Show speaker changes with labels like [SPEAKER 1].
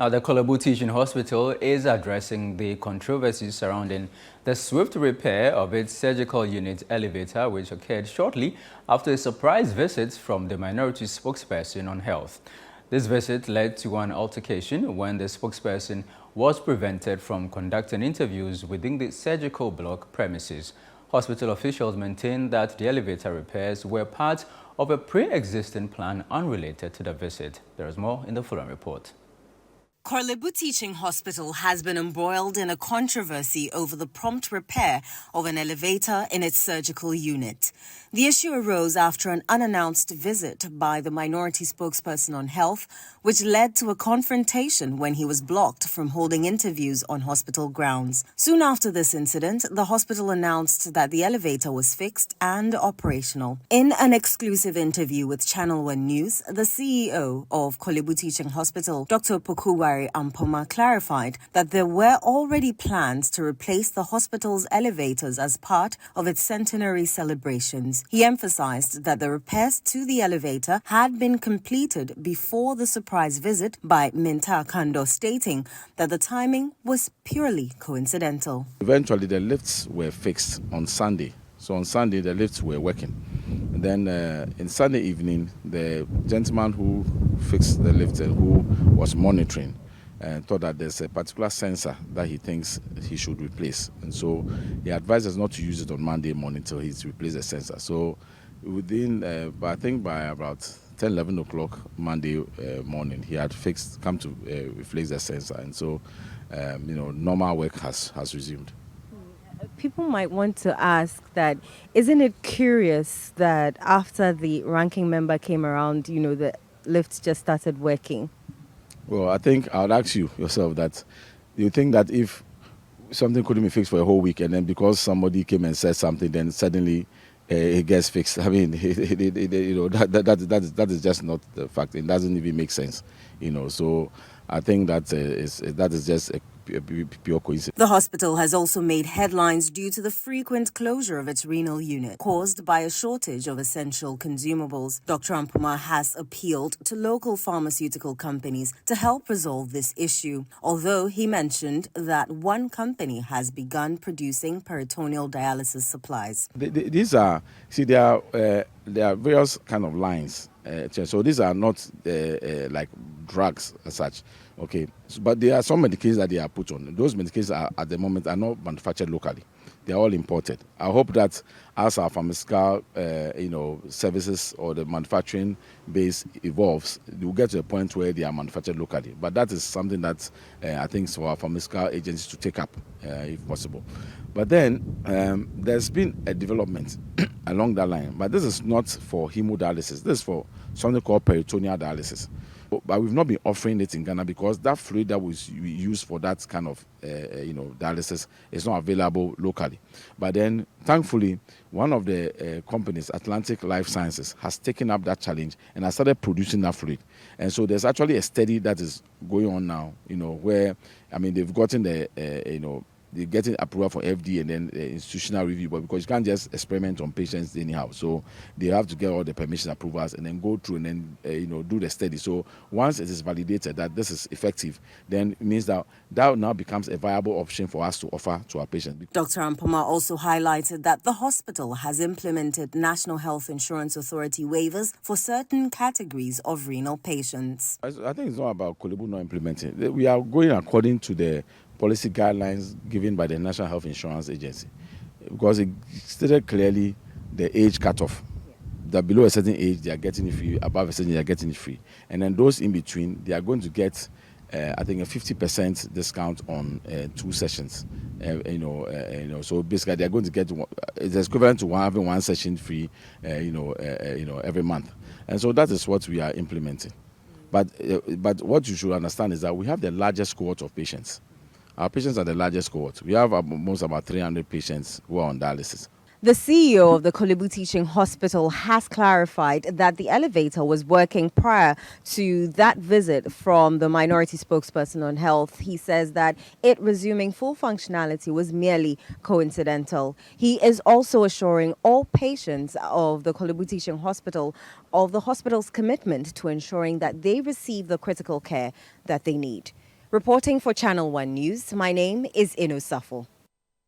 [SPEAKER 1] Now, the Korle Bu Teaching Hospital is addressing the controversies surrounding the swift repair of its surgical unit elevator, which occurred shortly after a surprise visit from the minority spokesperson on health. This visit led to an altercation when the spokesperson was prevented from conducting interviews within the surgical block premises. Hospital officials maintain that the elevator repairs were part of a pre-existing plan unrelated to the visit. There is more in the following report.
[SPEAKER 2] Korle Bu Teaching Hospital has been embroiled in a controversy over the prompt repair of an elevator in its surgical unit. The issue arose after an unannounced visit by the minority spokesperson on health, which led to a confrontation when he was blocked from holding interviews on hospital grounds. Soon after this incident, the hospital announced that the elevator was fixed and operational. In an exclusive interview with ChannelOne News, the CEO of Korle Bu Teaching Hospital, Dr. Ampoma, clarified that there were already plans to replace the hospital's elevators as part of its centenary celebrations. He emphasized that the repairs to the elevator had been completed before the surprise visit by Minta Kando, stating that the timing was purely coincidental.
[SPEAKER 3] Eventually, the lifts were fixed on Sunday. So on Sunday, the lifts were working. And then in Sunday evening, the gentleman who fixed the lift and who was monitoring thought that there's a particular sensor that he thinks he should replace. And so he advised us not to use it on Monday morning until he's replaced the sensor. So within, I think by about 10, 11 o'clock Monday morning, he had come to replace the sensor. And so, normal work has resumed.
[SPEAKER 4] People might want to ask that, isn't it curious that after the ranking member came around, the lifts just started working?
[SPEAKER 3] Well, I think I would ask you yourself that you think that if something couldn't be fixed for a whole week and then because somebody came and said something, then suddenly it gets fixed. I mean, that is just not the fact. It doesn't even make sense, So I think that is just a pure coincidence.
[SPEAKER 2] The hospital has also made headlines due to the frequent closure of its renal unit, caused by a shortage of essential consumables. Dr. Ampoma has appealed to local pharmaceutical companies to help resolve this issue, although he mentioned that one company has begun producing peritoneal dialysis supplies.
[SPEAKER 3] There are various kind of lines. So these are not like drugs as such, okay. But there are some medications that they are put on. Those medications at the moment are not manufactured locally; they are all imported. I hope that as our pharmaceutical, services or the manufacturing base evolves, we'll get to a point where they are manufactured locally. But that is something that I think is for our pharmaceutical agencies to take up, if possible. But then there's been a development along that line. But this is not for hemodialysis. This is for something called peritoneal dialysis. But we've not been offering it in Ghana because that fluid that we use for that kind of dialysis is not available locally. But then, thankfully, one of the companies, Atlantic Life Sciences, has taken up that challenge and has started producing that fluid. And so there's actually a study that is going on now, where, they've gotten they're getting approval for FDA and then institutional review, but because you can't just experiment on patients anyhow, so they have to get all the permission approvals and then go through and then do the study. So once it is validated that this is effective, then it means that now becomes a viable option for us to offer to our patients.
[SPEAKER 2] Dr. Ampoma also highlighted that the hospital has implemented National Health Insurance Authority waivers for certain categories of renal patients.
[SPEAKER 3] I think it's not about Korle Bu not implementing. We are going according to the policy guidelines given by the National Health Insurance Agency, because it stated clearly the age cutoff. That below a certain age they are getting it free, above a certain age they are getting it free, and then those in between they are going to get, I think, a 50% discount on 2 sessions. So basically they are going to get it's equivalent to having 1 session free, every month, and so that is what we are implementing. But what you should understand is that we have the largest cohort of patients. Our patients are the largest cohort. We have almost about 300 patients who are on dialysis.
[SPEAKER 4] The CEO of the Korle Bu Teaching Hospital has clarified that the elevator was working prior to that visit from the minority spokesperson on health. He says that it resuming full functionality was merely coincidental. He is also assuring all patients of the Korle Bu Teaching Hospital of the hospital's commitment to ensuring that they receive the critical care that they need. Reporting for Channel One News, my name is Inu Safo.